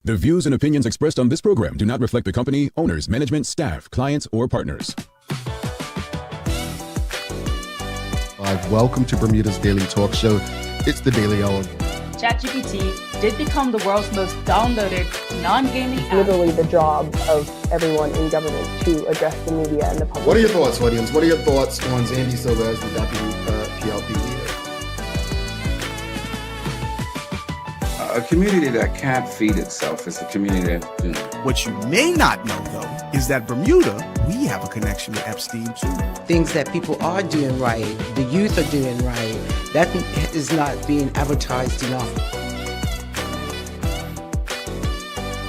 The views and opinions expressed on this program do not reflect the company, owners, management, staff, clients, or partners. Welcome to Bermuda's Daily Talk Show. It's the Daily Hour. ChatGPT did become the world's most downloaded non-gaming app. Literally the job of everyone in government to address the media and the public. What are your thoughts, audience? What are your thoughts on Zandy Silva as the deputy PLP leader? A community that can't feed itself is a community that... What you may not know, though, is that Bermuda, we have a connection with Epstein, too. Things that people are doing right, the youth are doing right, that is not being advertised enough.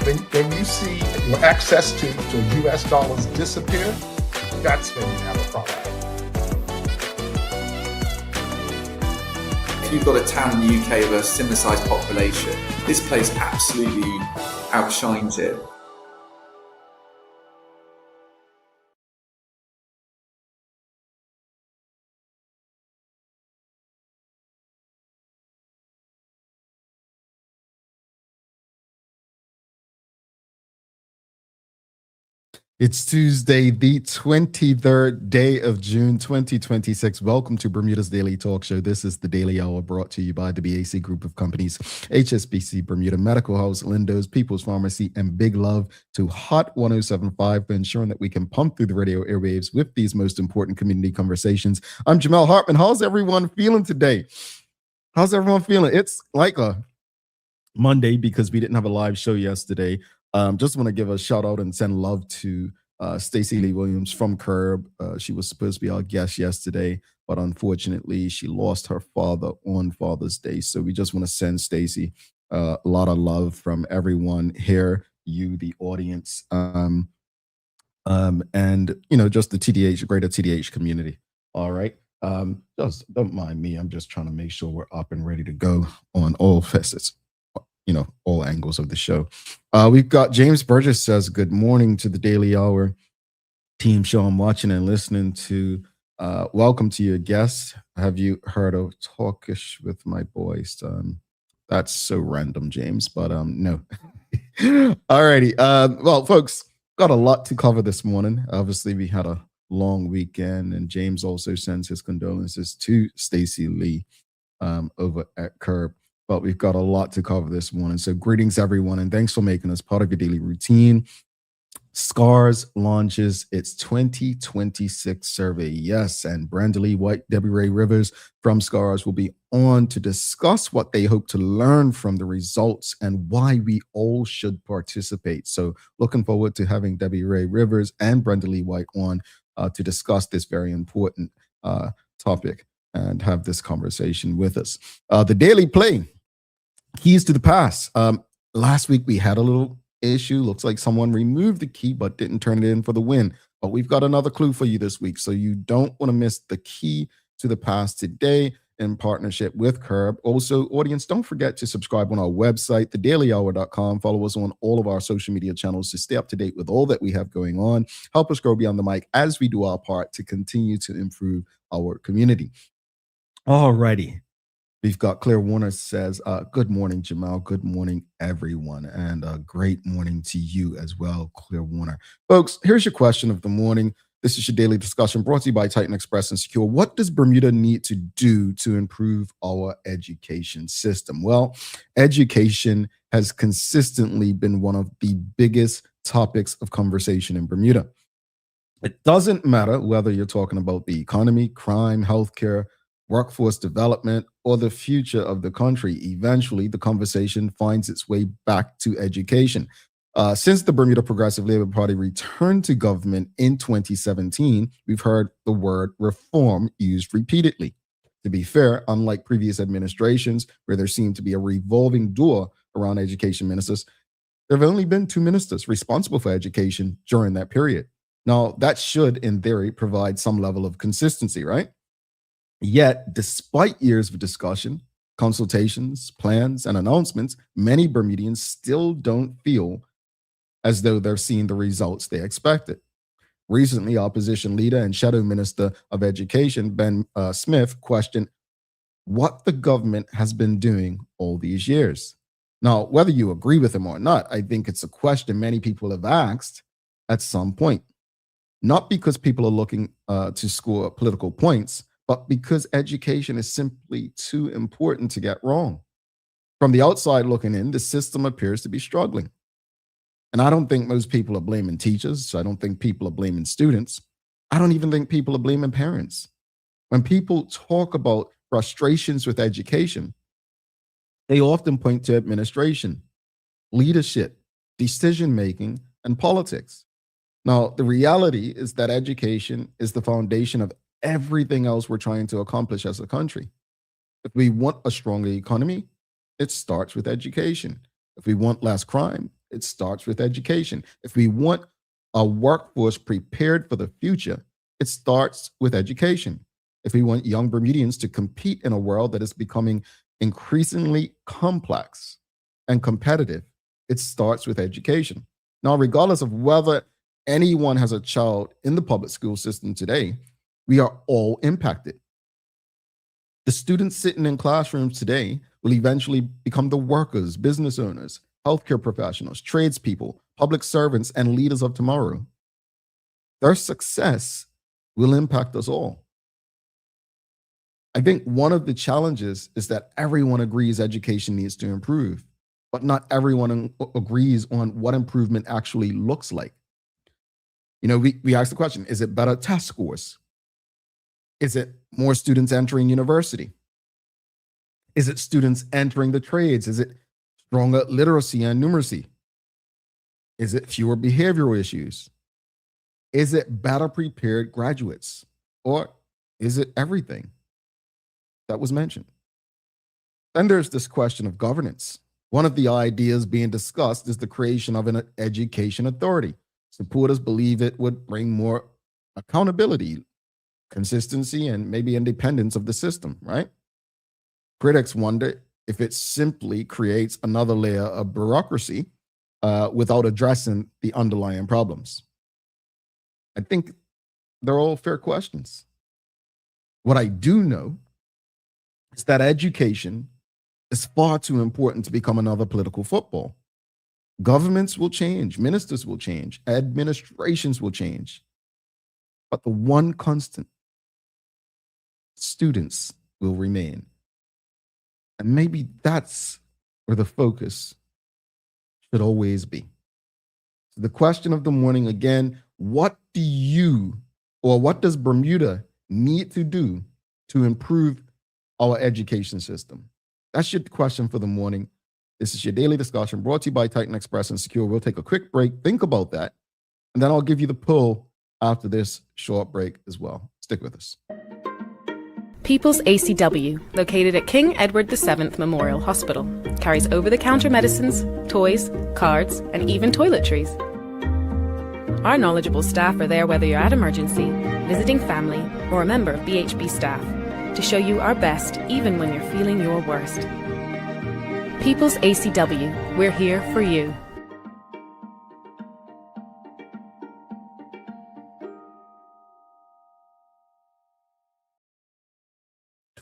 When you see your access to U.S. dollars disappear, that's when you have a problem. If you've got a town in the UK with a similar sized population, this place absolutely outshines it. It's Tuesday, the 23rd day of June, 2026. Welcome to Bermuda's Daily Talk Show. This is the Daily Hour brought to you by the BAC Group of Companies, HSBC, Bermuda Medical House, Lindo's, People's Pharmacy, and big love to Hot 107.5 for ensuring that we can pump through the radio airwaves with these most important community conversations. I'm Jamel Hartman. How's everyone feeling today? How's everyone feeling? It's like a Monday because we didn't have a live show yesterday. Just want to give a shout out and send love to Stacey Lee Williams from Curb. She was supposed to be our guest yesterday, but unfortunately she lost her father on Father's Day. So we just want to send Stacey a lot of love from everyone here, you, the audience, and just the TDH, greater TDH community. All right. Just don't mind me. I'm just trying to make sure we're up and ready to go on all facets. All angles of the show. We've got James Burgess says, good morning to the Daily Hour team show I'm watching and listening to. Welcome to your guests. Have you heard of Talkish with my boys? That's so random, James, but no. Alrighty. Well, folks, got a lot to cover this morning. Obviously, we had a long weekend, and James also sends his condolences to Stacey Lee over at Curb. But we've got a lot to cover this morning. So greetings, everyone, and thanks for making us part of your daily routine. SCARS launches its 2026 survey. Yes, and Brendalee White, Debbie Ray Rivers from SCARS will be on to discuss what they hope to learn from the results and why we all should participate. So looking forward to having Debbie Ray Rivers and Brendalee White on to discuss this very important topic and have this conversation with us. The Daily Play. Keys to the pass. Last week we had a little issue. Looks like someone removed the key but didn't turn it in for the win. But we've got another clue for you this week, so you don't want to miss the key to the pass today in partnership with Curb. Also, audience, don't forget to subscribe on our website, thedailyhour.com. Follow us on all of our social media channels to stay up to date with all that we have going on. Help us grow beyond the mic as we do our part to continue to improve our community. Alrighty. We've got Claire Warner says, good morning, Jamal. Good morning, everyone. And a great morning to you as well, Claire Warner. Folks, here's your question of the morning. This is your daily discussion brought to you by Titan Express and Secure. What does Bermuda need to do to improve our education system? Well, education has consistently been one of the biggest topics of conversation in Bermuda. It doesn't matter whether you're talking about the economy, crime, healthcare, workforce development, or the future of the country. Eventually, the conversation finds its way back to education. Since the Bermuda Progressive Labour Party returned to government in 2017, we've heard the word reform used repeatedly. To be fair, unlike previous administrations, where there seemed to be a revolving door around education ministers, there have only been two ministers responsible for education during that period. Now, that should, in theory, provide some level of consistency, right? Yet, despite years of discussion, consultations, plans, and announcements, many Bermudians still don't feel as though they're seeing the results they expected. Recently, opposition leader and shadow minister of education, Ben Smith, questioned what the government has been doing all these years. Now, whether you agree with him or not, I think it's a question many people have asked at some point. Not because people are looking to score political points, but because education is simply too important to get wrong. From the outside looking in, the system appears to be struggling. And I don't think most people are blaming teachers. I don't think people are blaming students. I don't even think people are blaming parents. When people talk about frustrations with education, they often point to administration, leadership, decision-making, and politics. Now, the reality is that education is the foundation of everything else we're trying to accomplish as a country. If we want a stronger economy, it starts with education. If we want less crime, it starts with education. If we want a workforce prepared for the future, it starts with education. If we want young Bermudians to compete in a world that is becoming increasingly complex and competitive, it starts with education. Now, regardless of whether anyone has a child in the public school system today, we are all impacted. The students sitting in classrooms today will eventually become the workers, business owners, healthcare professionals, tradespeople, public servants, and leaders of tomorrow. Their success will impact us all. I think one of the challenges is that everyone agrees education needs to improve, but not everyone agrees on what improvement actually looks like. You know, we ask the question, is it better test scores? Is it more students entering university? Is it students entering the trades? Is it stronger literacy and numeracy? Is it fewer behavioral issues? Is it better prepared graduates? Or is it everything that was mentioned? Then there's this question of governance. One of the ideas being discussed is the creation of an education authority. Supporters believe it would bring more accountability, consistency, and maybe independence of the system, right? Critics wonder if it simply creates another layer of bureaucracy without addressing the underlying problems. I think they're all fair questions. What I do know is that education is far too important to become another political football. Governments will change, ministers will change, administrations will change. But the one constant, students will remain. And maybe that's where the focus should always be. So the question of the morning again, what does Bermuda need to do to improve our education system? That's your question for the morning. This is your daily discussion brought to you by Titan Express and Secure. We'll take a quick break. Think about that. And then I'll give you the pull after this short break as well. Stick with us. People's ACW, located at King Edward VII Memorial Hospital, carries over-the-counter medicines, toys, cards, and even toiletries. Our knowledgeable staff are there whether you're at emergency, visiting family, or a member of BHB staff, to show you our best even when you're feeling your worst. People's ACW, we're here for you.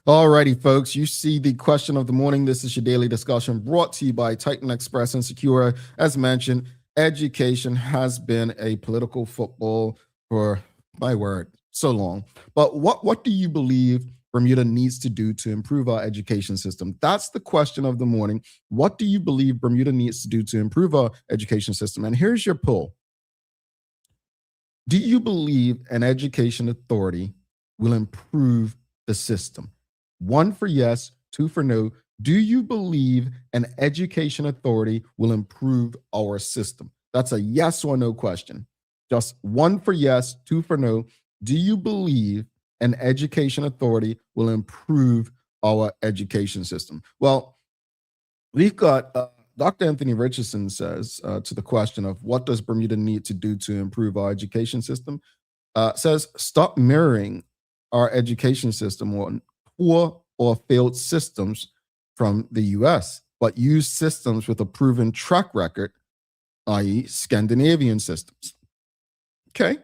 Alrighty, folks, you see the question of the morning. This is your daily discussion brought to you by Titan Express and Secure. As mentioned, education has been a political football for, my word, so long. But what do you believe Bermuda needs to do to improve our education system? That's the question of the morning. What do you believe Bermuda needs to do to improve our education system? And here's your poll. Do you believe an education authority will improve the system? 1 for yes, 2 for no. Do you believe an education authority will improve our system? That's a yes or no question. Just 1 for yes, 2 for no. Do you believe an education authority will improve our education system? Well, we've got Dr. Anthony Richardson says to the question of what does Bermuda need to do to improve our education system, says stop mirroring our education system on poor or failed systems from the US, but use systems with a proven track record, i.e. Scandinavian systems. Okay.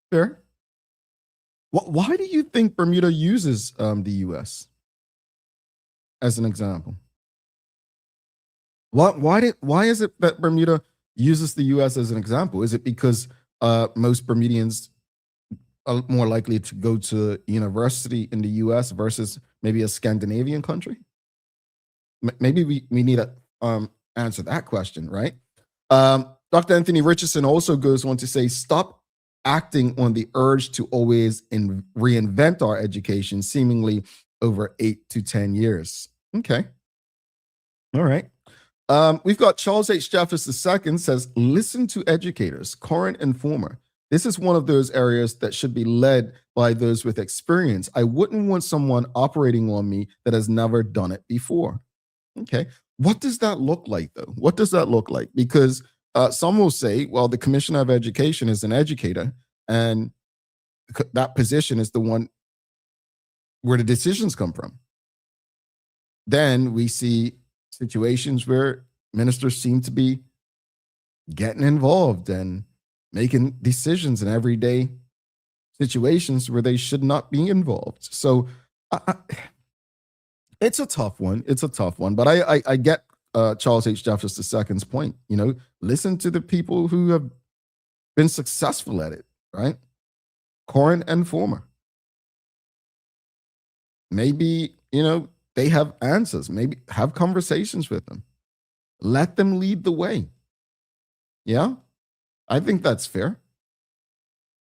Fair. Why do you think Bermuda uses the US as an example? Why is it that Bermuda uses the US as an example? Is it because most Bermudians are more likely to go to university in the US versus maybe a Scandinavian country? Maybe we need to answer that question, right? Dr. Anthony Richardson also goes on to say, stop acting on the urge to always reinvent our education, seemingly over 8 to 10 years. Okay. All right. We've got Charles H. Jeffers II says, listen to educators, current and former. This is one of those areas that should be led by those with experience. I wouldn't want someone operating on me that has never done it before. Okay. What does that look like, though? What does that look like? Because some will say, well, the Commissioner of Education is an educator, and that position is the one where the decisions come from. Then we see situations where ministers seem to be getting involved and making decisions in everyday situations where they should not be involved. So it's a tough one. It's a tough one. But I get Charles H. Jeffers II's point. Listen to the people who have been successful at it, right? Current and former. Maybe, they have answers. Maybe have conversations with them. Let them lead the way. Yeah, I think that's fair.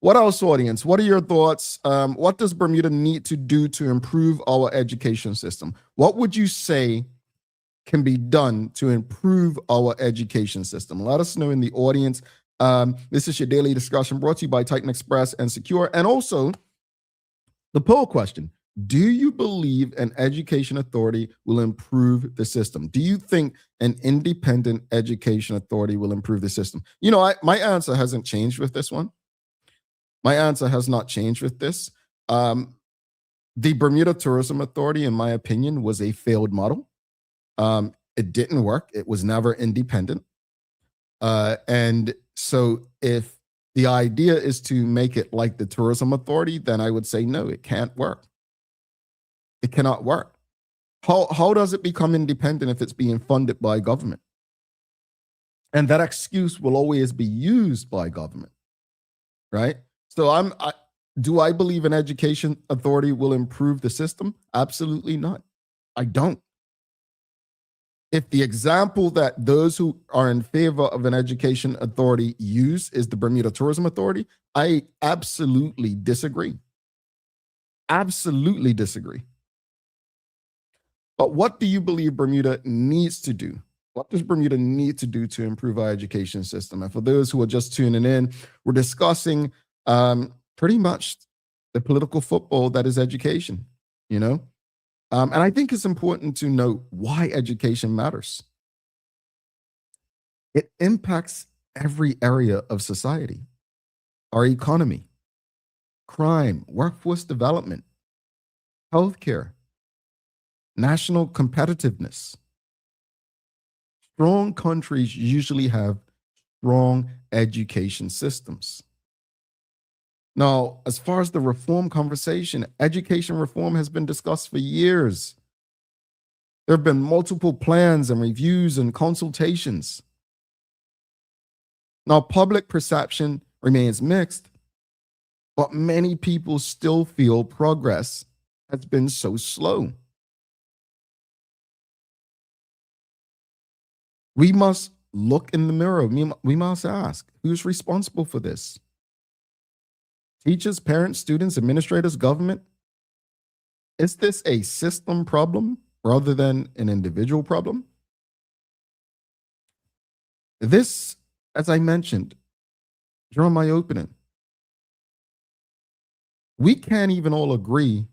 What else, audience? What are your thoughts? What does Bermuda need to do to improve our education system? What would you say can be done to improve our education system? Let us know in the audience. This is your daily discussion brought to you by Titan Express and Secure. And also, the poll question. Do you believe an education authority will improve the system? Do you think an independent education authority will improve the system? My answer hasn't changed with this one. My answer has not changed with this. The Bermuda Tourism Authority, in my opinion, was a failed model. It didn't work. It was never independent. And so if the idea is to make it like the Tourism Authority, then I would say, no, it can't work. It cannot work. How does it become independent if it's being funded by government? And that excuse will always be used by government, right? So do I believe an education authority will improve the system? Absolutely not. I don't. If the example that those who are in favor of an education authority use is the Bermuda Tourism Authority, I absolutely disagree. Absolutely disagree. But what do you believe Bermuda needs to do? What does Bermuda need to do to improve our education system? And for those who are just tuning in, we're discussing pretty much the political football that is education, and I think it's important to know why education matters. It impacts every area of society, our economy, crime, workforce development, healthcare, national competitiveness. Strong countries usually have strong education systems. Now, as far as the reform conversation, education reform has been discussed for years. There have been multiple plans and reviews and consultations. Now, public perception remains mixed, but many people still feel progress has been so slow. We must look in the mirror. We must ask, who's responsible for this? Teachers, parents, students, administrators, government? Is this a system problem rather than an individual problem? This, as I mentioned during my opening, we can't even all agree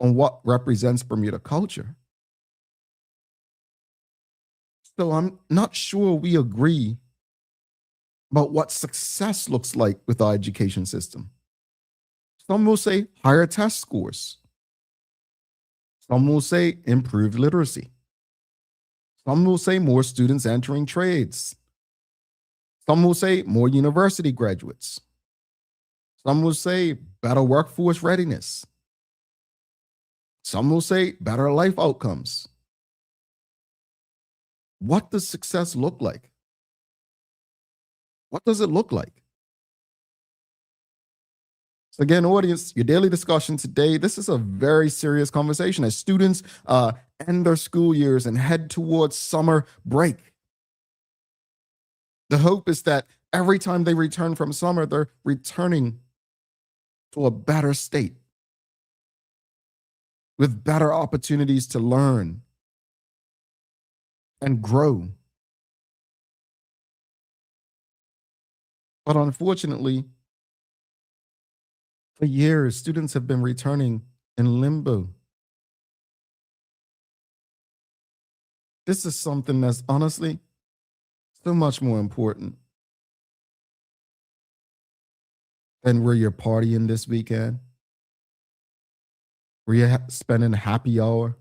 on what represents Bermuda culture. So I'm not sure we agree about what success looks like with our education system. Some will say higher test scores. Some will say improved literacy. Some will say more students entering trades. Some will say more university graduates. Some will say better workforce readiness. Some will say better life outcomes. What does success look like? What does it look like? So again, audience, your daily discussion today, this is a very serious conversation as students end their school years and head towards summer break. The hope is that every time they return from summer, they're returning to a better state with better opportunities to learn and grow. But unfortunately, for years, students have been returning in limbo. This is something that's honestly so much more important than where you're partying this weekend, where you're spending happy hour,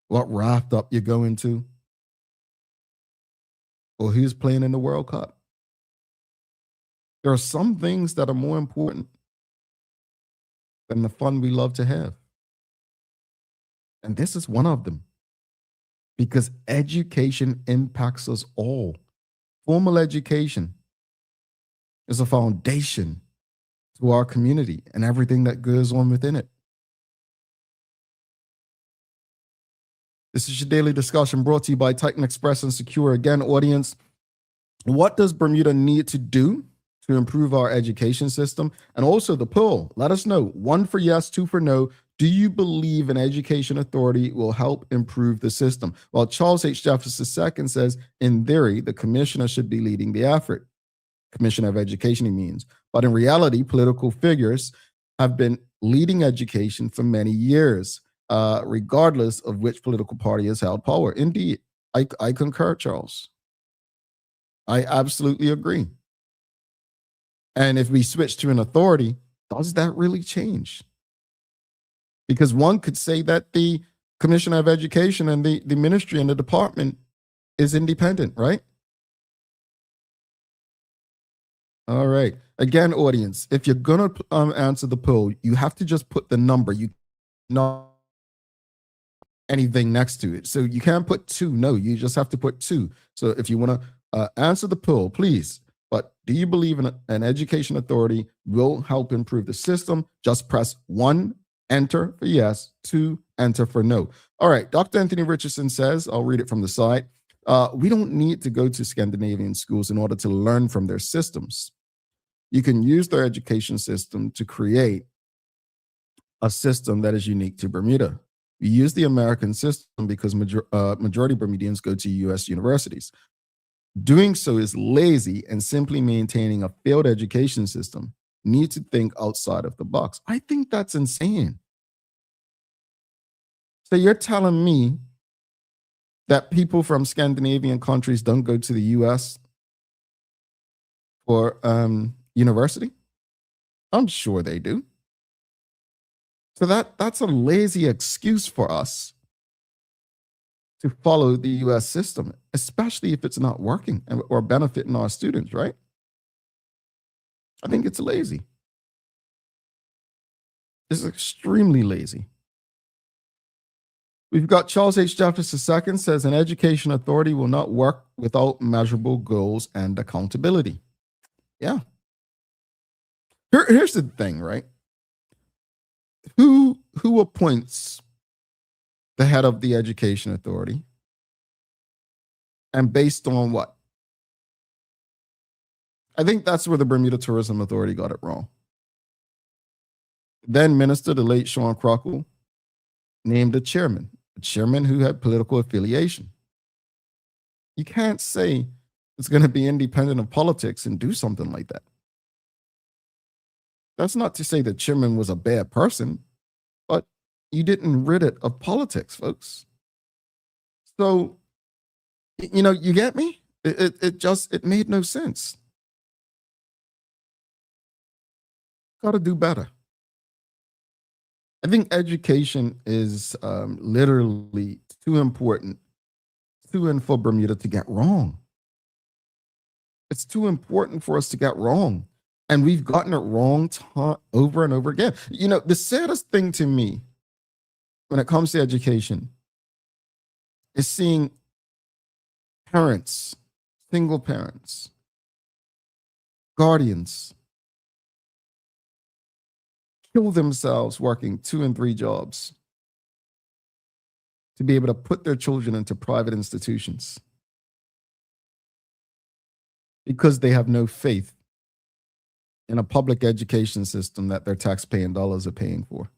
what raft up you're going to, or who's playing in the World Cup. There are some things that are more important than the fun we love to have. And this is one of them, because education impacts us all. Formal education is a foundation to our community and everything that goes on within it. This is your daily discussion brought to you by Titan Express and Secure. Again, audience, what does Bermuda need to do to improve our education system? And also the poll, let us know. 1 for yes, 2 for no. Do you believe an education authority will help improve the system? Well, Charles H. Jefferson II says, in theory, the commissioner should be leading the effort. Commissioner of Education, he means. But in reality, political figures have been leading education for many years, regardless of which political party has held power. Indeed, I concur, Charles. I absolutely agree. And if we switch to an authority, does that really change? Because one could say that the Commissioner of Education and the ministry and the department is independent, right? All right. Again, audience, if you're going to answer the poll, you have to just put the number. You not anything next to it. So you can't put 2. No, you just have to put 2. So if you want to answer the poll, please. But do you believe in an education authority will help improve the system? Just press 1, enter for yes, 2, enter for no. All right. Dr. Anthony Richardson says, I'll read it from the side. We don't need to go to Scandinavian schools in order to learn from their systems. You can use their education system to create a system that is unique to Bermuda. We use the American system because majority Bermudians go to U.S. universities. Doing so is lazy, and simply maintaining a failed education system need to think outside of the box. I think that's insane. So you're telling me that people from Scandinavian countries don't go to the U.S. for university? I'm sure they do. So that's a lazy excuse for us to follow the U.S. system, especially if it's not working or benefiting our students, right? I think it's lazy. It's extremely lazy. We've got Charles H. Jefferson II says an education authority will not work without measurable goals and accountability. Yeah. Here's the thing, right? Who appoints the head of the education authority? And based on what? I think that's where the Bermuda Tourism Authority got it wrong. Then Minister, the late Sean Crockle, named a chairman who had political affiliation. You can't say it's going to be independent of politics and do something like that. That's not to say the chairman was a bad person, but you didn't rid it of politics, folks. So, you get me? It made no sense. Got to do better. I think education is literally too important to and for Bermuda to get wrong. It's too important for us to get wrong. And we've gotten it wrong over and over again. The saddest thing to me when it comes to education is seeing parents, single parents, guardians kill themselves working 2 and 3 jobs to be able to put their children into private institutions because they have no faith in a public education system that their tax-paying dollars are paying for.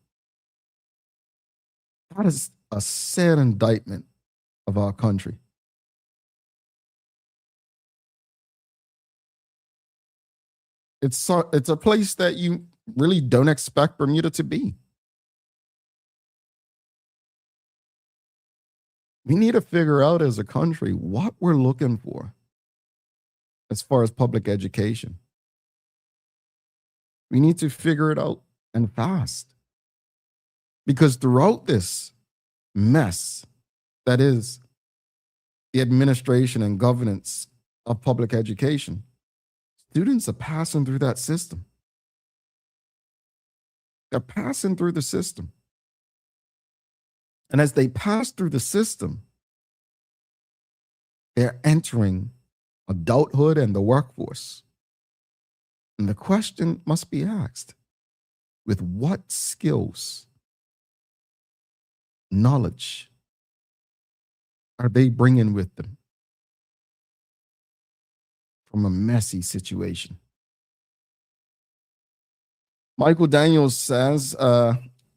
That is a sad indictment of our country. It's a place that you really don't expect Bermuda to be. We need to figure out as a country what we're looking for as far as public education. We need to figure it out and fast. Because throughout this mess that is the administration and governance of public education, students are passing through that system. They're passing through the system. And as they pass through the system, they're entering adulthood and the workforce. And the question must be asked, with what skills, knowledge are they bringing with them from a messy situation? Michael Daniels says,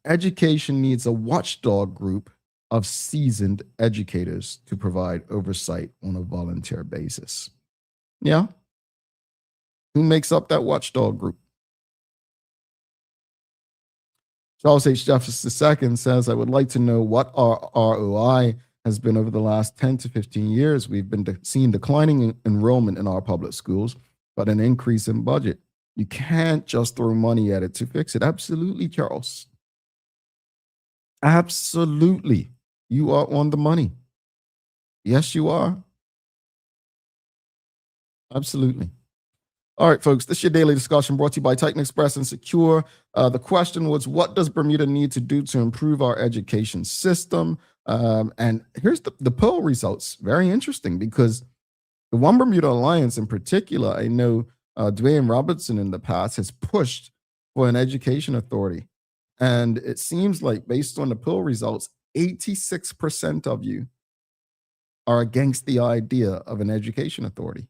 education needs a watchdog group of seasoned educators to provide oversight on a volunteer basis. Yeah? Who makes up that watchdog group? Charles H. Jefferson II says, I would like to know what our ROI has been over the last 10 to 15 years. We've been seeing declining enrollment in our public schools, but an increase in budget. You can't just throw money at it to fix it. Absolutely, Charles. Absolutely. You are on the money. Yes, you are. Absolutely. All right, folks, this is your daily discussion brought to you by Titan Express and Secure. The question was, what does Bermuda need to do to improve our education system? And here's the poll results. Very interesting because the One Bermuda Alliance in particular, I know Dwayne Robertson in the past has pushed for an education authority. And it seems like based on the poll results, 86% of you are against the idea of an education authority.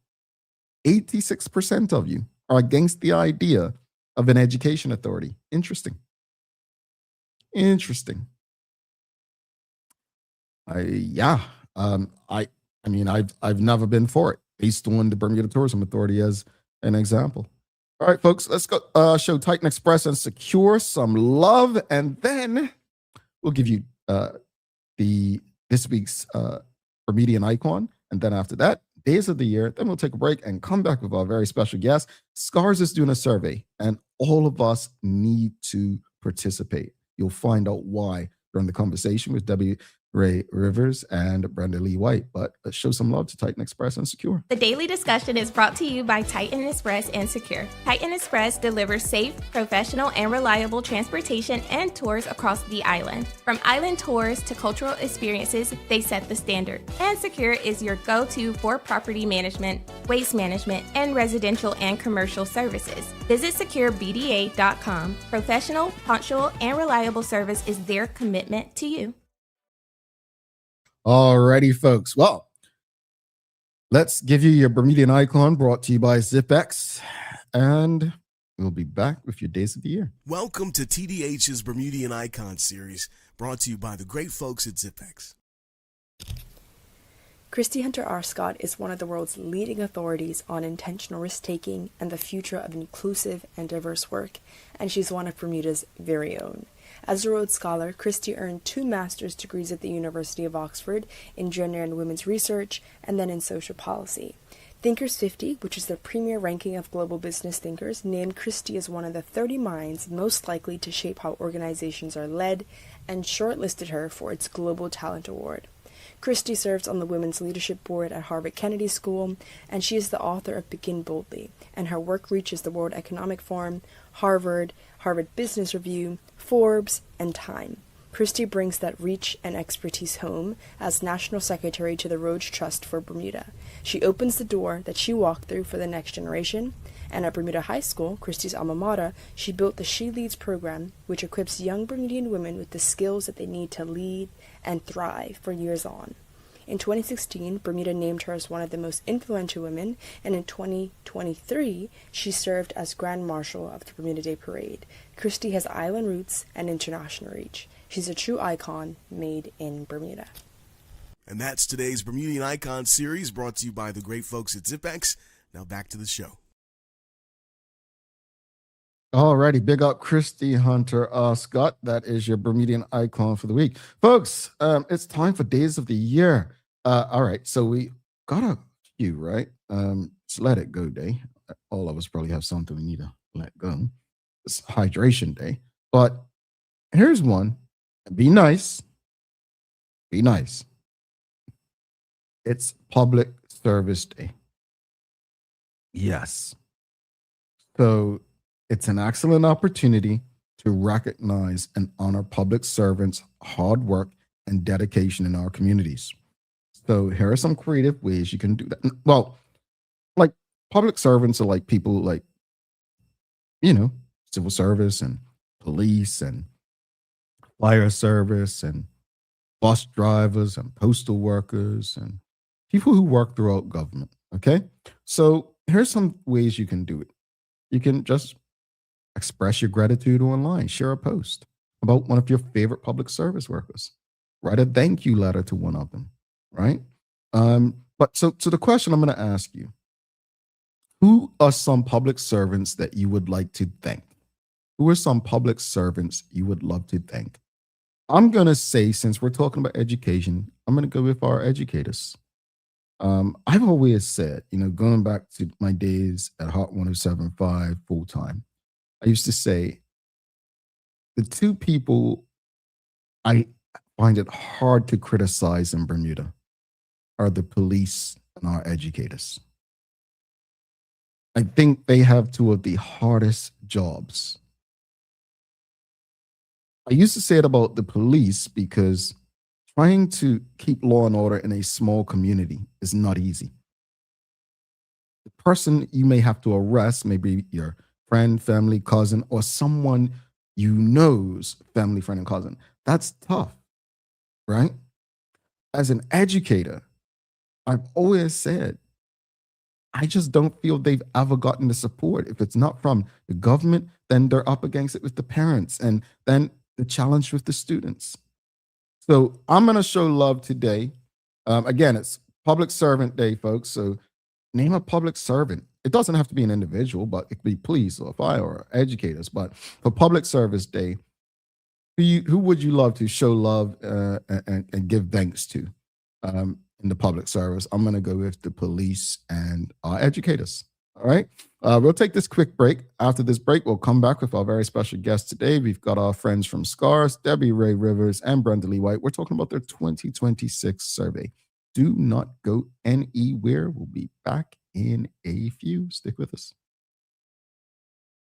86% of you are against the idea of an education authority. Interesting. Interesting. I've never been for it based on the Bermuda Tourism Authority as an example. All right, folks, let's go show Titan Express and Secure some love, and then we'll give you this week's Bermudian icon, and then after that, days of the year. Then we'll take a break and come back with our very special guest. SCARS is doing a survey, and all of us need to participate. You'll find out why during the conversation with W. Ray Rivers and Brendalee White. But let's show some love to Titan Express and Secure. The daily discussion is brought to you by Titan Express and Secure. Titan Express delivers safe, professional, and reliable transportation and tours across the island. From island tours to cultural experiences, they set the standard. And Secure is your go-to for property management, waste management, and residential and commercial services. Visit securebda.com. Professional, punctual, and reliable service is their commitment to you. Alrighty, folks. Well, let's give you your Bermudian icon brought to you by ZipX, and we'll be back with your days of the year. Welcome to TDH's Bermudian Icon series, brought to you by the great folks at ZipX. Christy Hunter Arscott is one of the world's leading authorities on intentional risk-taking and the future of inclusive and diverse work, and she's one of Bermuda's very own. As a Rhodes Scholar, Christy earned 2 master's degrees at the University of Oxford in gender and women's research and then in social policy. Thinkers 50, which is the premier ranking of global business thinkers, named Christy as one of the 30 minds most likely to shape how organizations are led and shortlisted her for its Global Talent Award. Christy serves on the Women's Leadership Board at Harvard Kennedy School, and she is the author of Begin Boldly, and her work reaches the World Economic Forum, Harvard, Harvard Business Review, Forbes, and Time. Christy brings that reach and expertise home as National Secretary to the Rhodes Trust for Bermuda. She opens the door that she walked through for the next generation, and at Bermuda High School, Christy's alma mater, she built the She Leads program, which equips young Bermudian women with the skills that they need to lead and thrive for years on. In 2016, Bermuda named her as one of the most influential women, and in 2023, she served as Grand Marshal of the Bermuda Day Parade. Christy has island roots and international reach. She's a true icon made in Bermuda. And that's today's Bermudian Icon series, brought to you by the great folks at ZipX. Now back to the show. Alrighty, big up Christy Hunter Scott. That is your Bermudian icon for the week. Folks, it's time for Days of the Year. All right, so we got a few, right? It's Let It Go Day. All of us probably have something we need to let go. It's Hydration Day. But here's one. Be nice. Be nice. It's Public Service Day. Yes. So it's an excellent opportunity to recognize and honor public servants' hard work and dedication in our communities. So here are some creative ways you can do that. Well, like public servants are like people like, civil service and police and fire service and bus drivers and postal workers and people who work throughout government, okay? So here's some ways you can do it. You can just express your gratitude online. Share a post about one of your favorite public service workers. Write a thank you letter to one of them, right? But so the question I'm going to ask you, who are some public servants that you would like to thank? Who are some public servants you would love to thank? I'm going to say, since we're talking about education, I'm going to go with our educators. I've always said, going back to my days at Hot 107.5 full time, I used to say the two people I find it hard to criticize in Bermuda are the police and our educators. I think they have two of the hardest jobs. I used to say it about the police because trying to keep law and order in a small community is not easy. The person you may have to arrest, maybe your friend, family, cousin, or someone you know's family, friend, and cousin. That's tough, right? As an educator, I've always said, I just don't feel they've ever gotten the support. If it's not from the government, then they're up against it with the parents and then the challenge with the students. So I'm going to show love today. Again, it's Public Servant Day, folks. So name a public servant. It doesn't have to be an individual, but it could be police or fire or educators. But for Public Service Day, who would you love to show love and give thanks to in the public service? I'm going to go with the police and our educators. All right. We'll take this quick break. After this break, we'll come back with our very special guest today. We've got our friends from SCARS, Debbie Ray Rivers and Brendalee White. We're talking about their 2026 survey. Do not go anywhere. We'll be back in a few. Stick with us.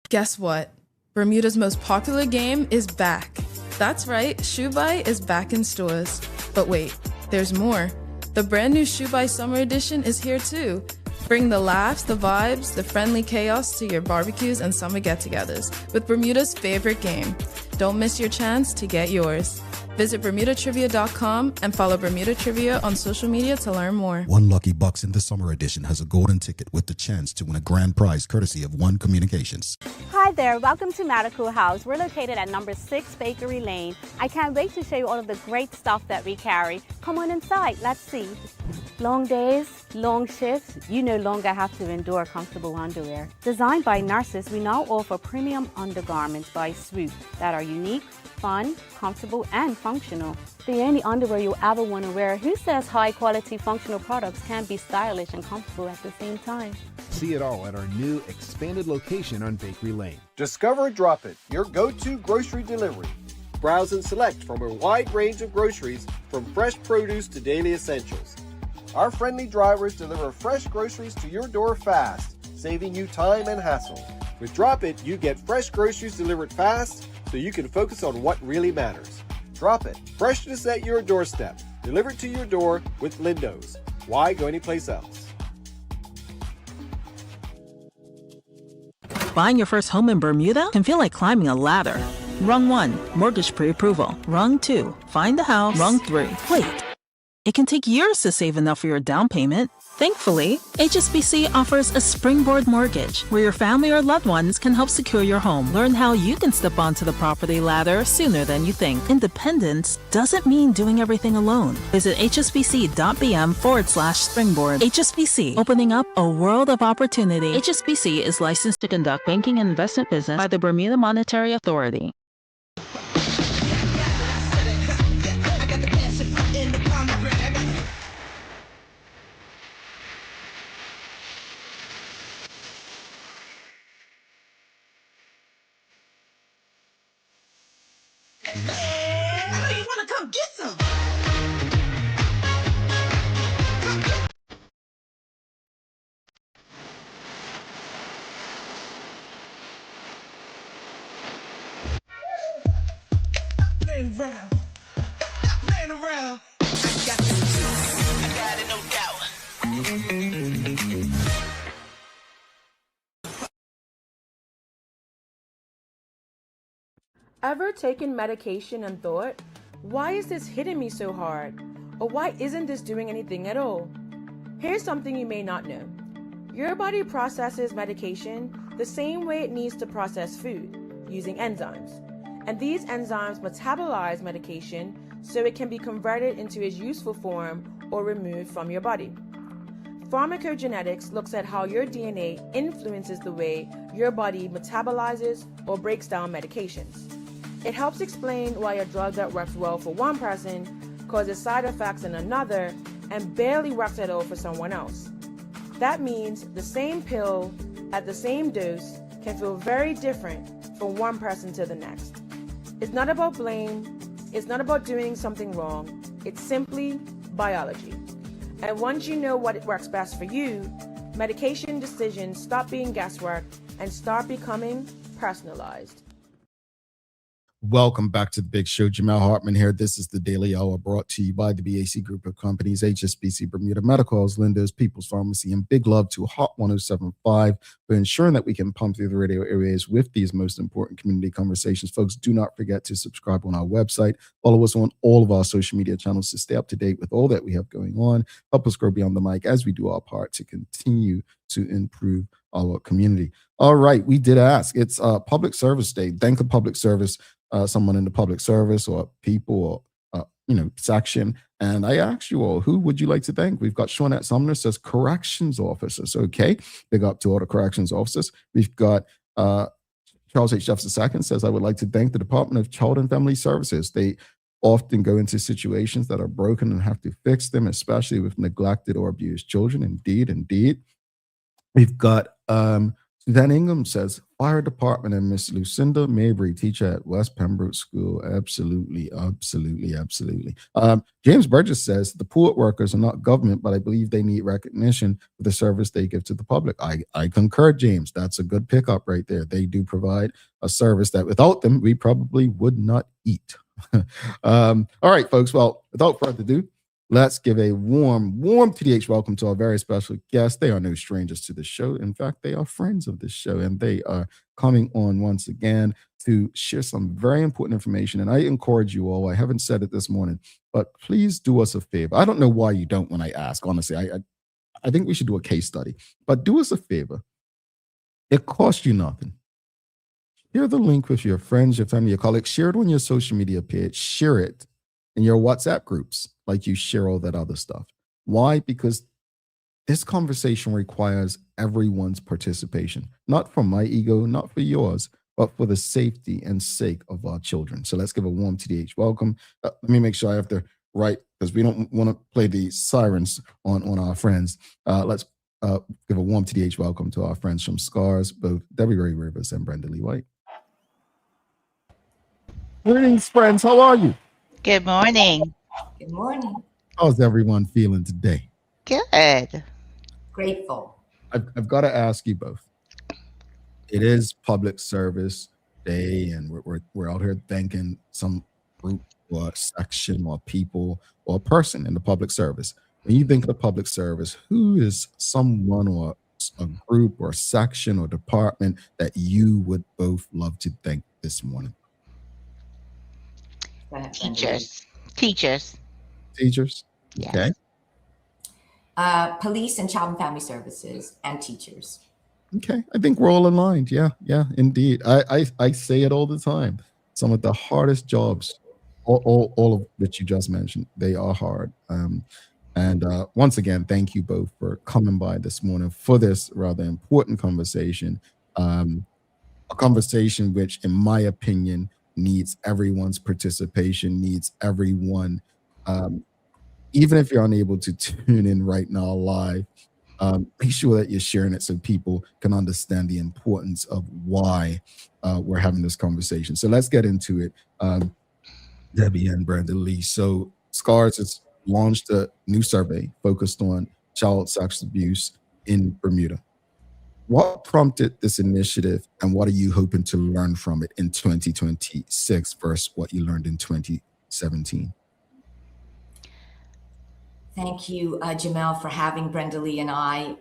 Guess what? Bermuda's most popular game is back. That's right, Shoe Buy is back in stores. But wait, there's more. The brand new Shoe Buy Summer Edition is here too. Bring the laughs, the vibes, the friendly chaos to your barbecues and summer get-togethers with Bermuda's favorite game. Don't miss your chance to get yours. Visit BermudaTrivia.com and follow Bermuda Trivia on social media to learn more. One lucky bucks in the summer edition has a golden ticket with the chance to win a grand prize courtesy of One Communications. Hi there, welcome to Medical House. We're located at number 6 Bakery Lane. I can't wait to show you all of the great stuff that we carry. Come on inside, let's see. Long days, long shifts, you no longer have to endure comfortable underwear. Designed by nurses, we now offer premium undergarments by Swoop that are unique, fun, comfortable, and functional. The only underwear you'll ever want to wear. Who says high-quality functional products can't be stylish and comfortable at the same time? See it all at our new expanded location on Bakery Lane. Discover Drop It, your go-to grocery delivery. Browse and select from a wide range of groceries, from fresh produce to daily essentials. Our friendly drivers deliver fresh groceries to your door fast, saving you time and hassle. With Drop It, you get fresh groceries delivered fast, so you can focus on what really matters. Drop it. Freshness at your doorstep. Delivered to your door with Lindo's. Why go anyplace else? Buying your first home in Bermuda can feel like climbing a ladder. Rung 1, mortgage pre-approval. Rung 2, find the house. Rung 3, wait. It can take years to save enough for your down payment. Thankfully, HSBC offers a springboard mortgage where your family or loved ones can help secure your home. Learn how you can step onto the property ladder sooner than you think. Independence doesn't mean doing everything alone. Visit hsbc.bm/springboard. HSBC, opening up a world of opportunity. HSBC is licensed to conduct banking and investment business by the Bermuda Monetary Authority. You wanna come get some? Playing around. Playing around. I got this juice. I got it, no doubt. Ever taken medication and thought, why is this hitting me so hard? Or why isn't this doing anything at all? Here's something you may not know. Your body processes medication the same way it needs to process food, using enzymes. And these enzymes metabolize medication so it can be converted into its useful form or removed from your body. Pharmacogenetics looks at how your DNA influences the way your body metabolizes or breaks down medications. It helps explain why a drug that works well for one person causes side effects in another and barely works at all for someone else. That means the same pill at the same dose can feel very different from one person to the next. It's not about blame, it's not about doing something wrong, it's simply biology. And once you know what works best for you, medication decisions stop being guesswork and start becoming personalized. Welcome back to the Big Show. Jamal Hartman here. This is the Daily Hour brought to you by the BAC Group of Companies, HSBC Bermuda Medical, Lindo's, People's Pharmacy, and big love to Hot 107.5 for ensuring that we can pump through the radio airwaves with these most important community conversations. Folks, do not forget to subscribe on our website. Follow us on all of our social media channels to stay up to date with all that we have going on. Help us grow beyond the mic as we do our part to continue to improve our community. All right, we did ask. It's Public Service Day. Thank the public service. Someone in the public service or people or section, and I asked you all, who would you like to thank? We've got Shawnette Sumner says corrections officers. Okay, big up to all the corrections officers. We've got Charles H. Jefferson II says, I would like to thank the Department of Child and Family Services. They often go into situations that are broken and have to fix them, especially with neglected or abused children. Indeed. We've got Suzanne Ingham says, Fire Department and Miss Lucinda Mabry, teacher at West Pembroke School. Absolutely. James Burgess says, the port workers are not government, but I believe they need recognition for the service they give to the public. I concur, James. That's a good pickup right there. They do provide a service that without them, we probably would not eat. All right, folks. Well, without further ado, let's give a warm TDH welcome to our very special guests. They are no strangers to the show. In fact, they are friends of this show, and they are coming on once again to share some very important information. And I encourage you all, I haven't said it this morning, but please do us a favor. I don't know why you don't when I ask, honestly. I think we should do a case study, but do us a favor. It costs you nothing. Share the link with your friends, your family, your colleagues. Share it on your social media page. Share it in your WhatsApp groups like you share all that other stuff. Why? Because this conversation requires everyone's participation, not for my ego, not for yours, but for the safety and sake of our children. So let's give a warm TDH welcome. Let me make sure I have the right, because we don't want to play the sirens on our friends. Let's give a warm TDH welcome to our friends from SCARS, both Debbie Ray Rivers and Brendalee White. Greetings, friends. How are you? Good morning. Good morning. How's everyone feeling today? Good. Grateful. I've got to ask you both. It is Public Service Day, and we're out here thanking some group or section or people or person in the public service. When you think of the public service, who is someone or a group or section or department that you would both love to thank this morning? Go ahead, Brendalee. Teachers. Teachers? Okay. Yes. Police and Child and Family Services and teachers. Okay. I think we're all aligned. Yeah. Yeah, indeed. I say it all the time. Some of the hardest jobs, all of which you just mentioned, they are hard. And once again, thank you both for coming by this morning for this rather important conversation. A conversation which, in my opinion, needs everyone's participation, needs everyone. Even if you're unable to tune in right now live, make sure that you're sharing it so people can understand the importance of why we're having this conversation. So let's get into it. Debbie and Brendalee. So SCARS has launched a new survey focused on child sexual abuse in Bermuda. What prompted this initiative, and what are you hoping to learn from it in 2026 versus what you learned in 2017? Thank you, Jamel, for having Brendalee and I.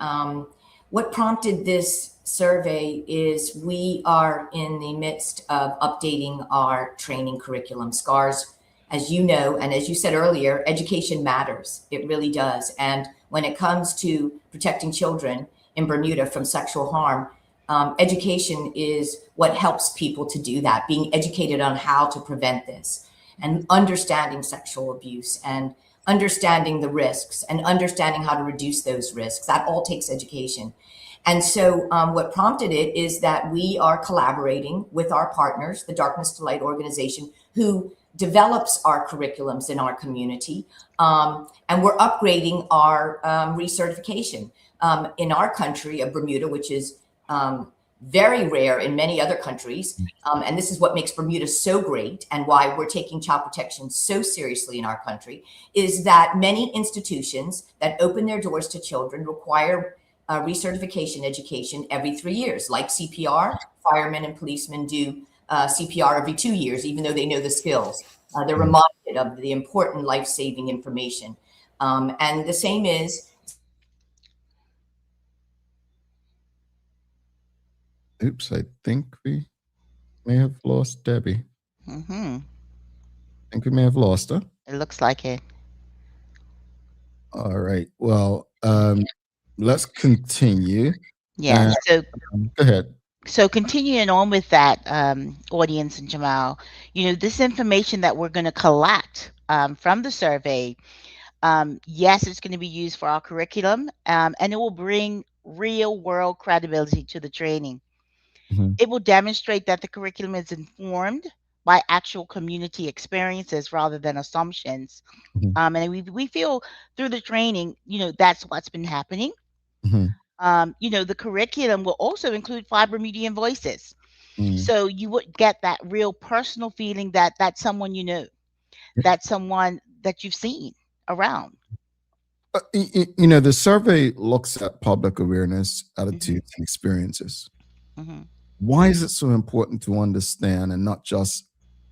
What prompted this survey is we are in the midst of updating our training curriculum. SCARS, as you know, and as you said earlier, education matters. It really does. And when it comes to protecting children in Bermuda from sexual harm, education is what helps people to do that, being educated on how to prevent this and understanding sexual abuse and understanding the risks and understanding how to reduce those risks. That all takes education. And so what prompted it is that we are collaborating with our partners, the Darkness to Light organization, who develops our curriculums in our community. And we're upgrading our recertification in our country of Bermuda, which is very rare in many other countries. And this is what makes Bermuda so great and why we're taking child protection so seriously in our country, is that many institutions that open their doors to children require recertification education every 3 years, like CPR. Firemen and policemen do CPR every 2 years, even though they know the skills. They're reminded of the important life-saving information. And the same is. Oops, I think we may have lost Debbie. Mm-hmm. I think we may have lost her. It looks like it. All right. Well, let's continue. Yeah. So go ahead. So continuing on with that, audience and Jamal, this information that we're going to collect from the survey, yes, it's going to be used for our curriculum, and it will bring real world credibility to the training. It will demonstrate that the curriculum is informed by actual community experiences rather than assumptions. And we feel through the training, that's what's been happening. The curriculum will also include 5 Bermudian voices. So you would get that real personal feeling that that's someone you know, that's someone that you've seen around. The survey looks at public awareness, attitudes, and experiences. Why is it so important to understand and not just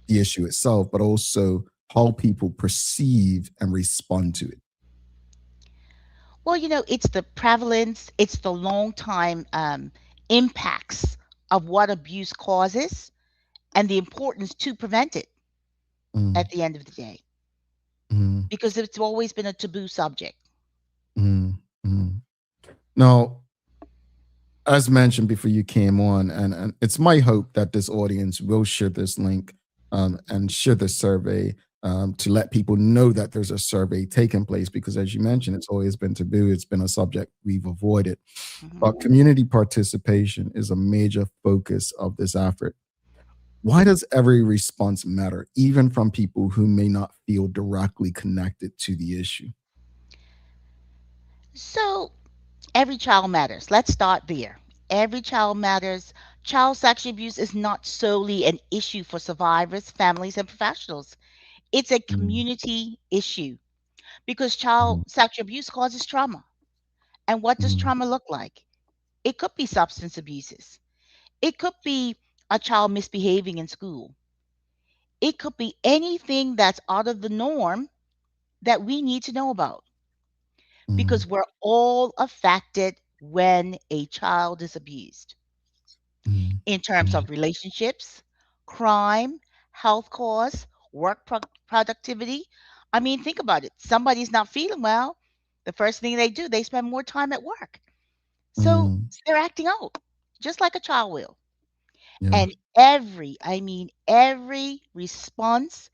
the issue itself, but also how people perceive and respond to it? Well, it's the prevalence, it's the long time impacts of what abuse causes and the importance to prevent it at the end of the day. Because it's always been a taboo subject. Now, as mentioned before you came on, and it's my hope that this audience will share this link and share the survey to let people know that there's a survey taking place, because as you mentioned, it's always been taboo. It's been a subject we've avoided. But community participation is a major focus of this effort. Why does every response matter, even from people who may not feel directly connected to the issue? So every child matters. Let's start there. Every child matters. Child sexual abuse is not solely an issue for survivors, families, and professionals. It's a community issue because child sexual abuse causes trauma. And what does trauma look like? It could be substance abuses. It could be a child misbehaving in school. It could be anything that's out of the norm that we need to know about because we're all affected when a child is abused in terms of relationships, crime, health costs, productivity. I mean, think about it. Somebody's not feeling well. The first thing they do, they spend more time at work. So they're acting out just like a child will. Yeah. And every response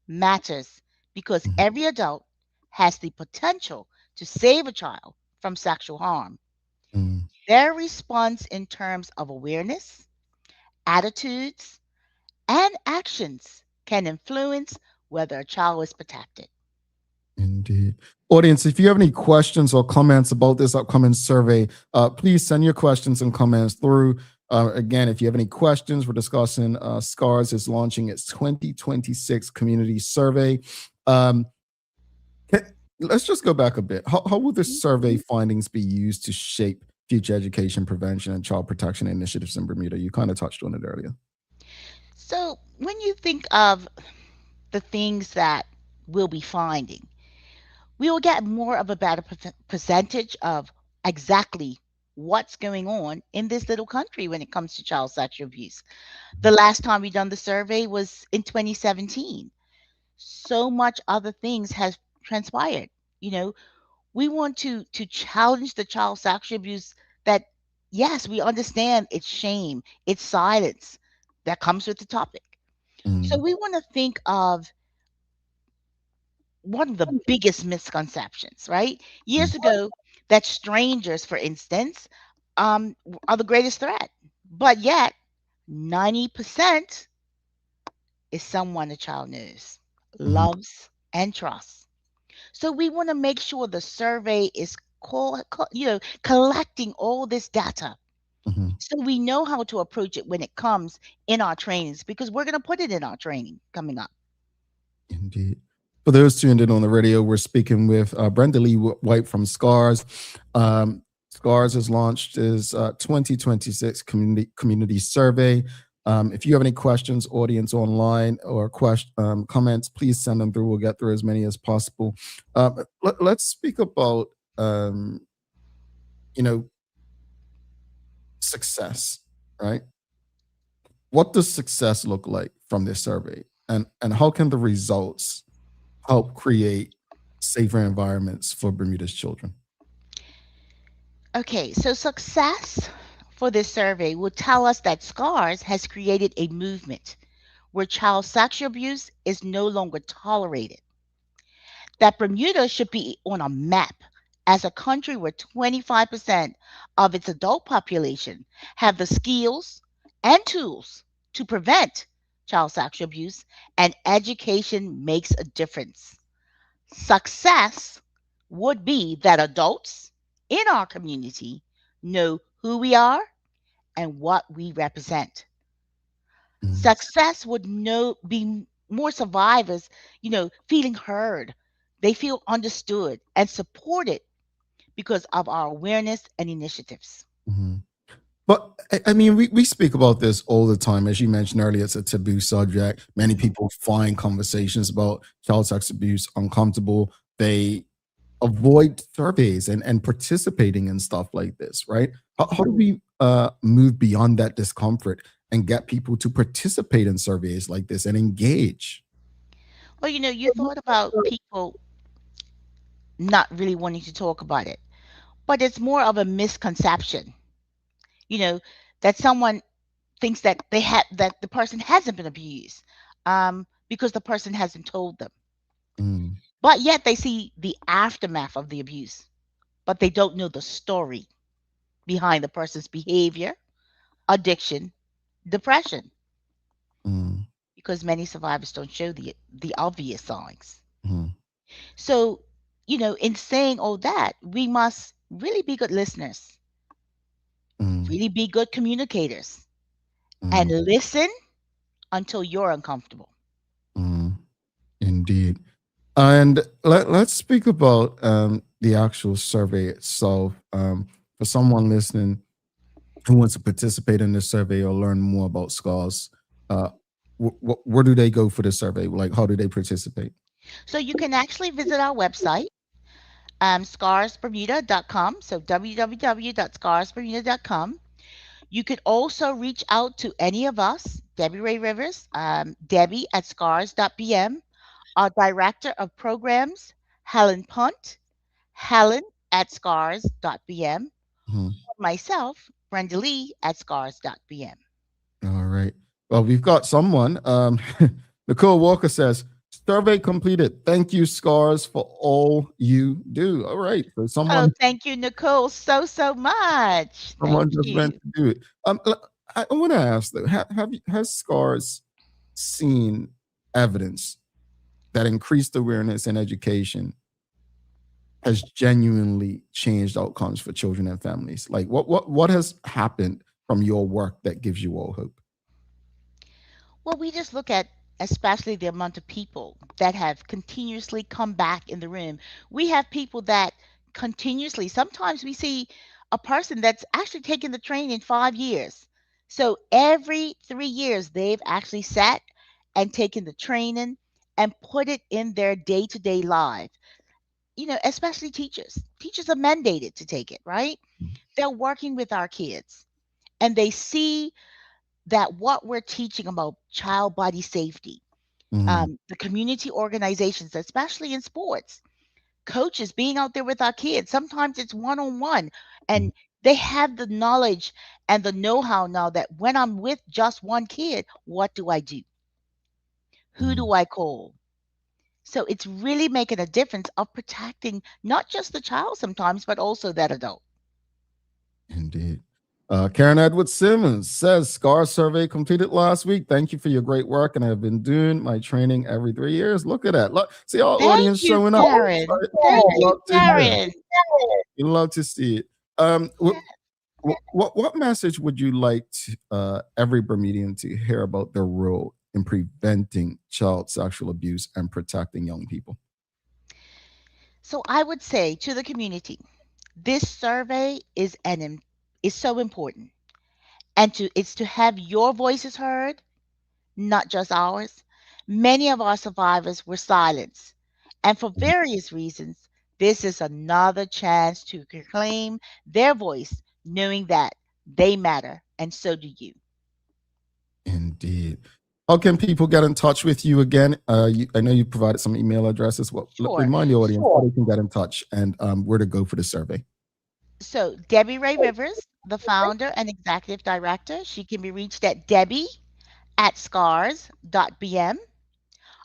matters because every adult has the potential to save a child from sexual harm. Their response in terms of awareness, attitudes, and actions can influence whether a child is protected. Indeed. Audience, if you have any questions or comments about this upcoming survey, please send your questions and comments through. Again, if you have any questions, we're discussing SCARS is launching its 2026 community survey. Let's just go back a bit. How will this survey findings be used to shape future education, prevention, and child protection initiatives in Bermuda? You kind of touched on it earlier. So, when you think of the things that we'll be finding, we will get more of a better percentage of exactly what's going on in this little country when it comes to child sexual abuse. The last time we done the survey was in 2017. So much other things has transpired. You know, we want to challenge the child sexual abuse that yes, we understand it's shame, it's silence that comes with the topic. So we want to think of one of the biggest misconceptions, right? Years ago, that strangers, for instance, are the greatest threat. But yet, 90% is someone a child knows, loves, and trusts. So we want to make sure the survey is collecting all this data so we know how to approach it when it comes in our trainings because we're going to put it in our training coming up. Indeed. For those tuned in on the radio, we're speaking with Brendalee White from SCARS. SCARS has launched its 2026 community survey. If you have any questions, audience online, or comments, please send them through. We'll get through as many as possible. Let's speak about success, right? What does success look like from this survey, and how can the results help create safer environments for Bermuda's children? Okay, so success for this survey will tell us that SCARS has created a movement where child sexual abuse is no longer tolerated. That Bermuda should be on a map as a country where 25% of its adult population have the skills and tools to prevent child sexual abuse, and education makes a difference. Success would be that adults in our community know who we are and what we represent. Success would be more survivors, feeling heard. They feel understood and supported because of our awareness and initiatives. But I mean, we speak about this all the time. As you mentioned earlier, it's a taboo subject. Many people find conversations about child sex abuse uncomfortable. They avoid surveys and participating in stuff like this, right? How do we move beyond that discomfort and get people to participate in surveys like this and engage? Well, you thought about people not really wanting to talk about it, but it's more of a misconception, that someone thinks that that the person hasn't been abused because the person hasn't told them. But yet they see the aftermath of the abuse, but they don't know the story behind the person's behavior, addiction, depression, because many survivors don't show the obvious signs. So, in saying all that, we must really be good listeners, really be good communicators, and listen until you're uncomfortable. Indeed. And let's speak about the actual survey itself. For someone listening who wants to participate in this survey or learn more about SCARS, where do they go for the survey? Like, how do they participate? So you can actually visit our website, scarsbermuda.com. So www.scarsbermuda.com. You could also reach out to any of us, Debbie Ray Rivers, Debbie at scars.bm, our director of programs, Helen Punt, Helen at scars.bm, Mhm. myself, Brendalee at scars.bm. All right. Well, we've got someone. Nicole Walker says, survey completed. Thank you, Scars, for all you do. All right. So Oh, someone thank you, Nicole, so much. someone Thank just meant you. to do it. I want to ask though, has Scars seen evidence that increased awareness and education has genuinely changed outcomes for children and families? Like what has happened from your work that gives you all hope? Well, we just look at especially the amount of people that have continuously come back in the room. We have people that continuously, sometimes we see a person that's actually taken the training 5 years. So every 3 years, they've actually sat and taken the training and put it in their day to day life. Especially teachers. Teachers are mandated to take it, right? They're working with our kids and they see that what we're teaching about child body safety, the community organizations, especially in sports, coaches being out there with our kids, sometimes it's one on one, and they have the knowledge and the know how now that when I'm with just one kid, what do I do? Who do I call? So it's really making a difference of protecting not just the child sometimes, but also that adult. Indeed. Karen Edwards Simmons says, SCAR survey completed last week. Thank you for your great work. And I've been doing my training every 3 years. Look at that. Look, see our Thank audience you, showing up. Karen. Right? Thank You you, love to hear. Karen. You love to see it. What message would you like every Bermudian to hear about their role in preventing child sexual abuse and protecting young people? So I would say to the community, this survey is so important, and it's to have your voices heard, not just ours. Many of our survivors were silenced, and for various reasons, this is another chance to reclaim their voice, knowing that they matter, and so do you. Indeed. How can people get in touch with you again? I know you provided some email addresses. Sure. Remind the audience how they can get in touch and where to go for the survey. So Debbie Ray Rivers, the founder and executive director, she can be reached at Debbie at scars.bm.